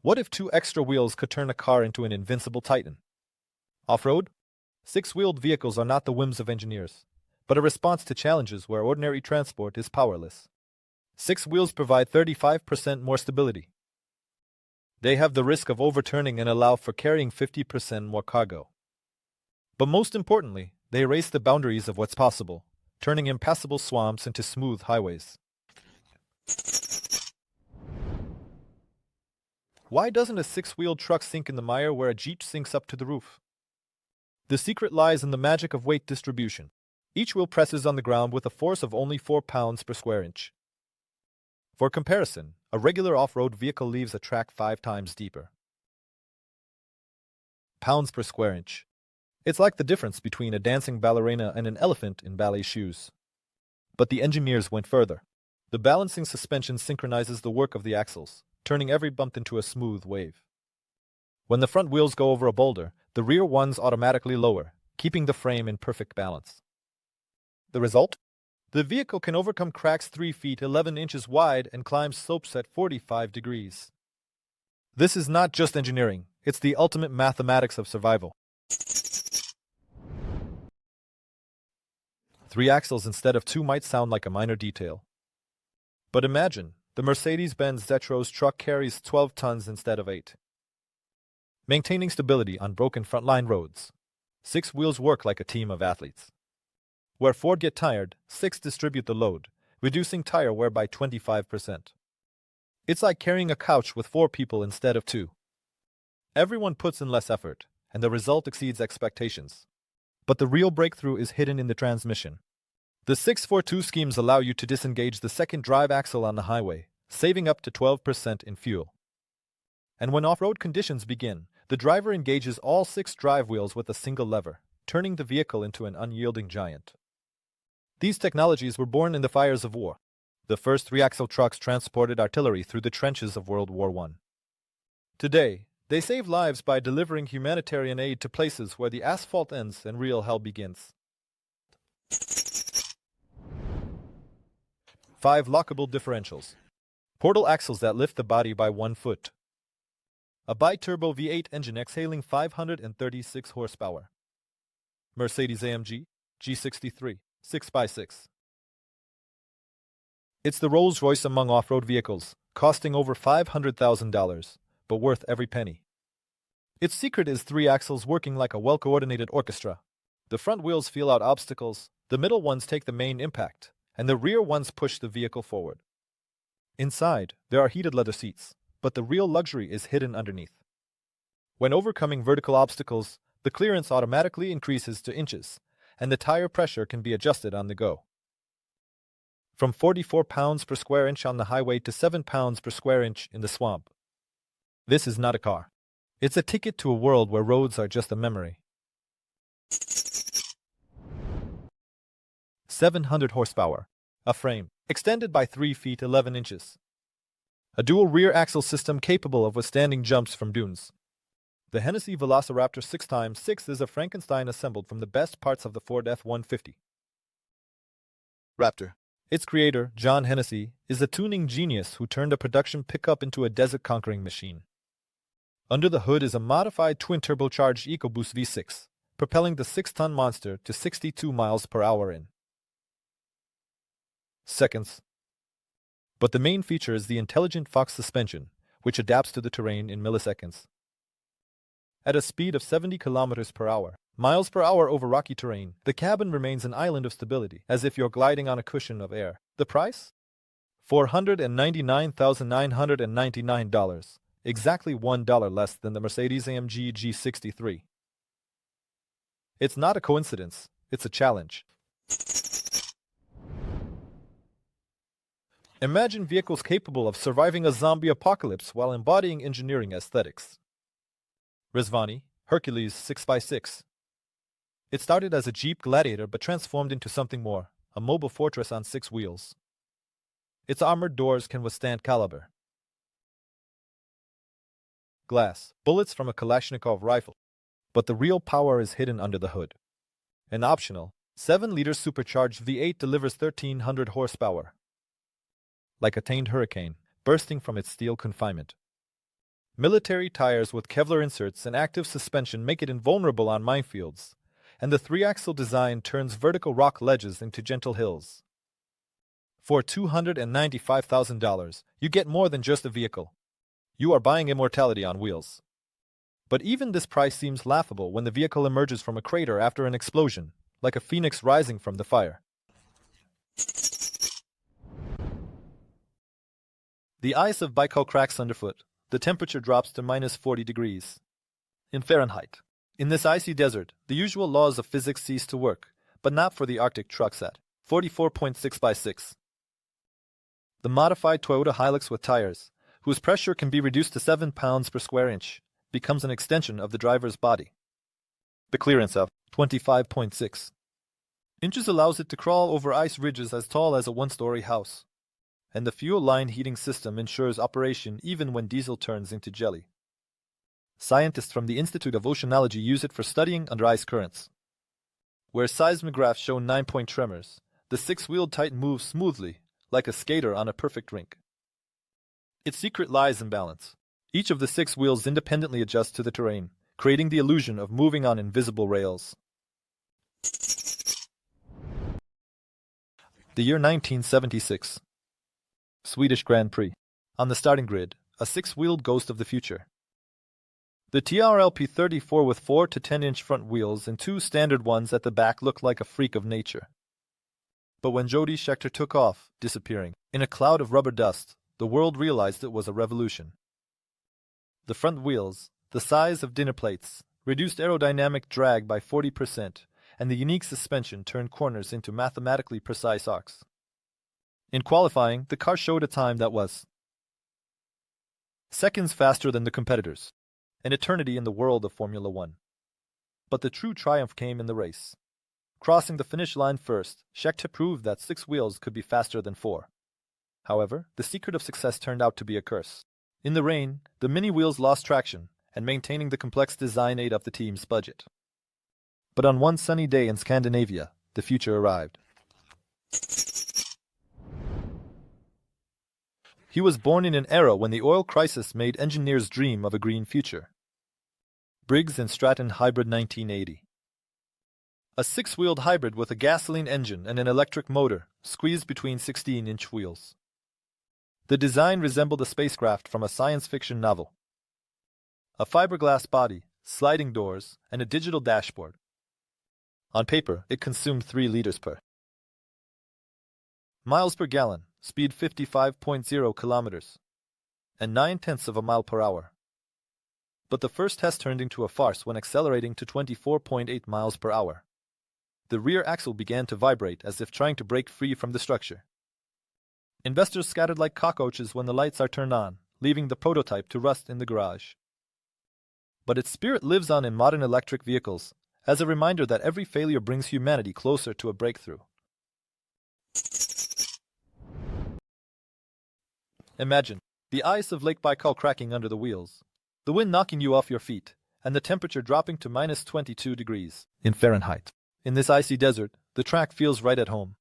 What if 2 extra wheels could turn a car into an invincible titan? Off-road? 6-wheeled vehicles are not the whims of engineers, but a response to challenges where ordinary transport is powerless. 6 wheels provide 35% more stability. They have the risk of overturning and allow for carrying 50% more cargo. But most importantly, they erase the boundaries of what's possible, turning impassable swamps into smooth highways. Why doesn't a 6-wheeled truck sink in the mire where a Jeep sinks up to the roof? The secret lies in the magic of weight distribution. Each wheel presses on the ground with a force of only 4 pounds per square inch. For comparison, a regular off-road vehicle leaves a track 5 times deeper. Pounds per square inch. It's like the difference between a dancing ballerina and an elephant in ballet shoes. But the engineers went further. The balancing suspension synchronizes the work of the axles, turning every bump into a smooth wave. When the front wheels go over a boulder, the rear ones automatically lower, keeping the frame in perfect balance. The result? The vehicle can overcome cracks 3 feet 11 inches wide and climb slopes at 45 degrees. This is not just engineering, it's the ultimate mathematics of survival. 3 axles instead of 2 might sound like a minor detail. But imagine, the Mercedes-Benz Zetros truck carries 12 tons instead of 8. Maintaining stability on broken frontline roads. 6 wheels work like a team of athletes. Where 4 get tired, 6 distribute the load, reducing tire wear by 25%. It's like carrying a couch with 4 people instead of 2. Everyone puts in less effort, and the result exceeds expectations. But the real breakthrough is hidden in the transmission. The 642 schemes allow you to disengage the second drive axle on the highway, saving up to 12% in fuel. And when off-road conditions begin, the driver engages all 6 drive wheels with a single lever, turning the vehicle into an unyielding giant. These technologies were born in the fires of war. The first 3-axle trucks transported artillery through the trenches of World War I. Today, they save lives by delivering humanitarian aid to places where the asphalt ends and real hell begins. 5 lockable differentials. Portal axles that lift the body by 1 foot. A bi-turbo V8 engine exhaling 536 horsepower. Mercedes-AMG G63 6x6. It's the Rolls-Royce among off-road vehicles, costing over $500,000, but worth every penny. Its secret is 3 axles working like a well-coordinated orchestra. The front wheels feel out obstacles, the middle ones take the main impact, and the rear ones push the vehicle forward. Inside, there are heated leather seats, but the real luxury is hidden underneath. When overcoming vertical obstacles, the clearance automatically increases to inches, and the tire pressure can be adjusted on the go. From 44 pounds per square inch on the highway to 7 pounds per square inch in the swamp. This is not a car. It's a ticket to a world where roads are just a memory. 700 horsepower. A frame, extended by 3 feet 11 inches. A dual rear axle system capable of withstanding jumps from dunes. The Hennessy Velociraptor 6x6 is a Frankenstein assembled from the best parts of the Ford F-150 Raptor. Its creator, John Hennessy, is a tuning genius who turned a production pickup into a desert-conquering machine. Under the hood is a modified twin-turbocharged EcoBoost V6, propelling the 6-ton monster to 62 miles per hour in seconds. But the main feature is the intelligent Fox suspension, which adapts to the terrain in milliseconds. At a speed of 70 kilometers per hour, miles per hour over rocky terrain, the cabin remains an island of stability, as if you're gliding on a cushion of air. The price? $499,999, exactly $1 less than the Mercedes-AMG G63. It's not a coincidence, it's a challenge. Imagine vehicles capable of surviving a zombie apocalypse while embodying engineering aesthetics. Rezvani, Hercules 6x6. It started as a Jeep Gladiator but transformed into something more, a mobile fortress on 6 wheels. Its armored doors can withstand caliber. Glass, bullets from a Kalashnikov rifle. But the real power is hidden under the hood. An optional, 7-liter supercharged V8 delivers 1,300 horsepower. Like a tamed hurricane, bursting from its steel confinement. Military tires with Kevlar inserts and active suspension make it invulnerable on minefields, and the three-axle design turns vertical rock ledges into gentle hills. For $295,000, you get more than just a vehicle. You are buying immortality on wheels. But even this price seems laughable when the vehicle emerges from a crater after an explosion, like a phoenix rising from the fire. The ice of Baikal cracks underfoot. The temperature drops to minus 40 degrees in Fahrenheit. In this icy desert, the usual laws of physics cease to work, but not for the Arctic trucks at 44.6 by 6. The modified Toyota Hilux with tires, whose pressure can be reduced to 7 pounds per square inch, becomes an extension of the driver's body. The clearance of 25.6 inches allows it to crawl over ice ridges as tall as a one-story house, and the fuel line heating system ensures operation even when diesel turns into jelly. Scientists from the Institute of Oceanology use it for studying under ice currents. Where seismographs show 9-point tremors, the six-wheeled Titan moves smoothly, like a skater on a perfect rink. Its secret lies in balance. Each of the 6 wheels independently adjusts to the terrain, creating the illusion of moving on invisible rails. The year 1976. Swedish Grand Prix. On the starting grid, a 6-wheeled ghost of the future. The TRLP-34 with 4 to 10-inch front wheels and 2 standard ones at the back looked like a freak of nature. But when Jody Scheckter took off, disappearing in a cloud of rubber dust, the world realized it was a revolution. The front wheels, the size of dinner plates, reduced aerodynamic drag by 40%, and the unique suspension turned corners into mathematically precise arcs. In qualifying, the car showed a time that was seconds faster than the competitors, an eternity in the world of Formula One. But the true triumph came in the race. Crossing the finish line first, Scheckter proved that 6 wheels could be faster than 4. However, the secret of success turned out to be a curse. In the rain, the mini wheels lost traction, and maintaining the complex design ate up the team's budget. But on one sunny day in Scandinavia, the future arrived. He was born in an era when the oil crisis made engineers dream of a green future. Briggs & Stratton Hybrid 1980. A 6-wheeled hybrid with a gasoline engine and an electric motor, squeezed between 16-inch wheels. The design resembled a spacecraft from a science fiction novel. A fiberglass body, sliding doors, and a digital dashboard. On paper, it consumed 3 liters per miles per gallon, speed 55.0 kilometers, and 0.9 of a mile per hour. But the first test turned into a farce when accelerating to 24.8 miles per hour. The rear axle began to vibrate as if trying to break free from the structure. Investors scattered like cockroaches when the lights are turned on, leaving the prototype to rust in the garage. But its spirit lives on in modern electric vehicles, as a reminder that every failure brings humanity closer to a breakthrough. Imagine the ice of Lake Baikal cracking under the wheels, the wind knocking you off your feet, and the temperature dropping to minus 22 degrees in Fahrenheit. In this icy desert, the track feels right at home.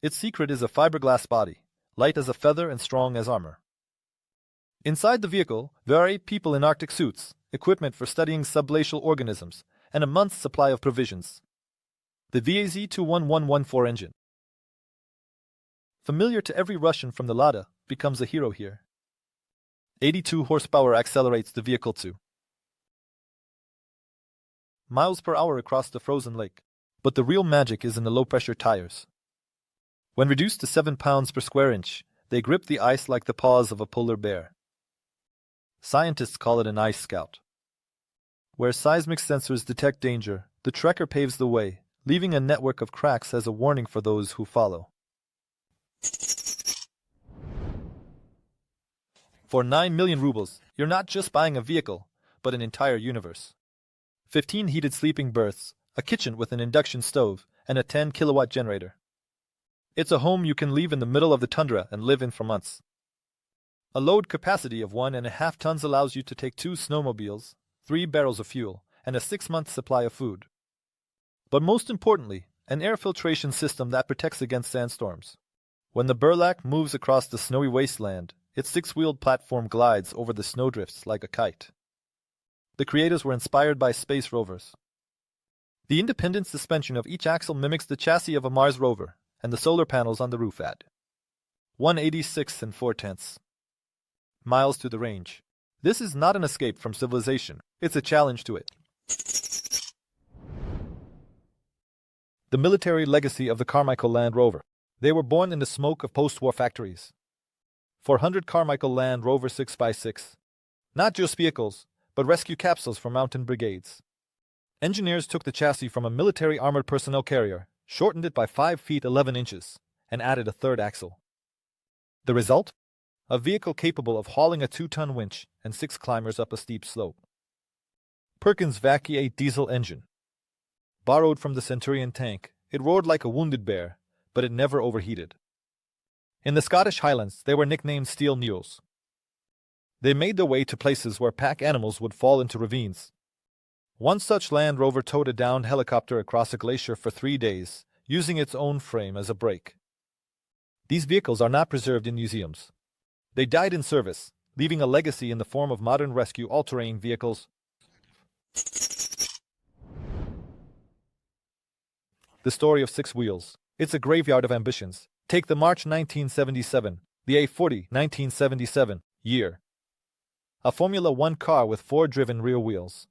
Its secret is a fiberglass body, light as a feather and strong as armor. Inside the vehicle, there are 8 people in Arctic suits, equipment for studying subglacial organisms, and a month's supply of provisions. The VAZ-21114 engine, familiar to every Russian from the Lada, becomes a hero here. 82 horsepower accelerates the vehicle to miles per hour across the frozen lake. But the real magic is in the low-pressure tires. When reduced to 7 pounds per square inch, they grip the ice like the paws of a polar bear. Scientists call it an ice scout. Where seismic sensors detect danger, the trekker paves the way, leaving a network of cracks as a warning for those who follow. For 9 million rubles, you're not just buying a vehicle, but an entire universe. 15 heated sleeping berths, a kitchen with an induction stove, and a 10-kilowatt generator. It's a home you can leave in the middle of the tundra and live in for months. A load capacity of 1.5 tons allows you to take 2 snowmobiles, 3 barrels of fuel, and a 6-month supply of food. But most importantly, an air filtration system that protects against sandstorms. When the burlap moves across the snowy wasteland, its six-wheeled platform glides over the snowdrifts like a kite. The creators were inspired by space rovers. The independent suspension of each axle mimics the chassis of a Mars rover, and the solar panels on the roof add 186 and 4/10 miles to the range. This is not an escape from civilization, it's a challenge to it. The military legacy of the Carmichael Land Rover. They were born in the smoke of post-war factories. 400 Carmichael Land Rover 6x6. Not just vehicles, but rescue capsules for mountain brigades. Engineers took the chassis from a military armored personnel carrier, shortened it by 5 feet 11 inches, and added a third axle. The result? A vehicle capable of hauling a 2-ton winch and 6 climbers up a steep slope. Perkins Vackie 8 diesel engine. Borrowed from the Centurion tank, it roared like a wounded bear, but it never overheated. In the Scottish Highlands, they were nicknamed steel mules. They made their way to places where pack animals would fall into ravines. One such Land Rover towed a downed helicopter across a glacier for 3 days, using its own frame as a brake. These vehicles are not preserved in museums. They died in service, leaving a legacy in the form of modern rescue all-terrain vehicles. The story of 6 wheels. It's a graveyard of ambitions. Take the March 1977, the A40 1977 year. A Formula One car with 4 driven rear wheels.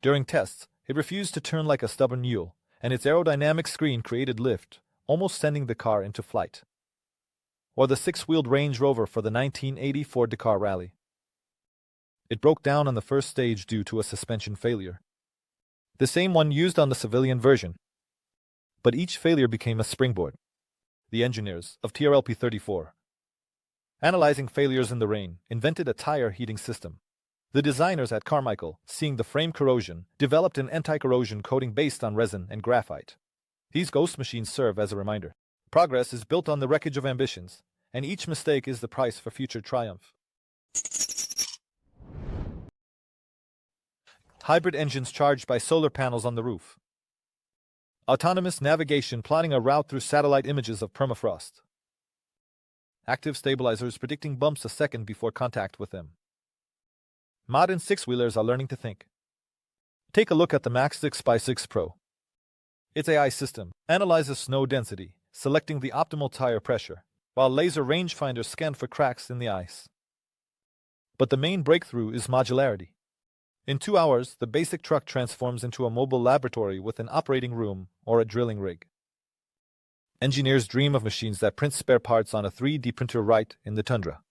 During tests, it refused to turn like a stubborn mule, and its aerodynamic screen created lift, almost sending the car into flight. Or the 6-wheeled Range Rover for the 1980 Ford Dakar Rally. It broke down on the first stage due to a suspension failure. The same one used on the civilian version. But each failure became a springboard. The engineers of TRLP 34, analyzing failures in the rain, invented a tire heating system. The designers at Carmichael, seeing the frame corrosion, developed an anti-corrosion coating based on resin and graphite. These ghost machines serve as a reminder. Progress is built on the wreckage of ambitions, and each mistake is the price for future triumph. Hybrid engines charged by solar panels on the roof. Autonomous navigation plotting a route through satellite images of permafrost. Active stabilizers predicting bumps a second before contact with them. Modern 6-wheelers are learning to think. Take a look at the Max 6x6 Pro. Its AI system analyzes snow density, selecting the optimal tire pressure, while laser rangefinders scan for cracks in the ice. But the main breakthrough is modularity. In 2 hours, the basic truck transforms into a mobile laboratory with an operating room or a drilling rig. Engineers dream of machines that print spare parts on a 3D printer right in the tundra.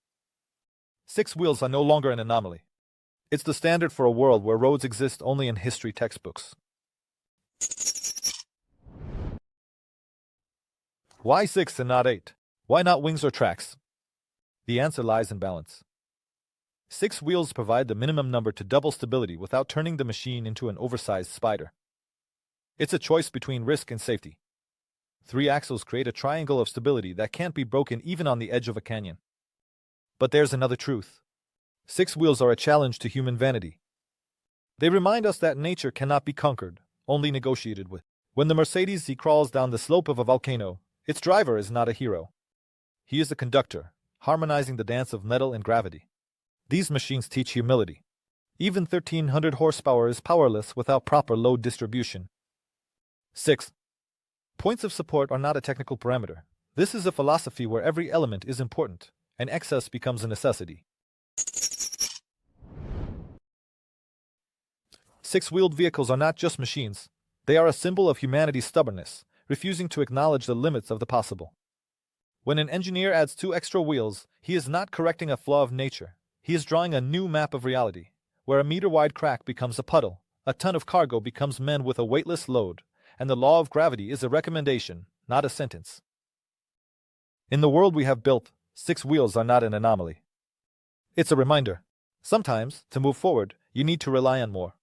6 wheels are no longer an anomaly. It's the standard for a world where roads exist only in history textbooks. Why 6 and not 8? Why not wings or tracks? The answer lies in balance. 6 wheels provide the minimum number to double stability without turning the machine into an oversized spider. It's a choice between risk and safety. 3 axles create a triangle of stability that can't be broken even on the edge of a canyon. But there's another truth. 6 wheels are a challenge to human vanity. They remind us that nature cannot be conquered, only negotiated with. When the Mercedes Z crawls down the slope of a volcano, its driver is not a hero. He is a conductor, harmonizing the dance of metal and gravity. These machines teach humility. Even 1,300 horsepower is powerless without proper load distribution. 6. Points of support are not a technical parameter. This is a philosophy where every element is important, and excess becomes a necessity. 6-wheeled vehicles are not just machines. They are a symbol of humanity's stubbornness, refusing to acknowledge the limits of the possible. When an engineer adds 2 extra wheels, he is not correcting a flaw of nature. He is drawing a new map of reality, where a meter-wide crack becomes a puddle, a ton of cargo becomes men with a weightless load, and the law of gravity is a recommendation, not a sentence. In the world we have built, 6 wheels are not an anomaly. It's a reminder. Sometimes, to move forward, you need to rely on more.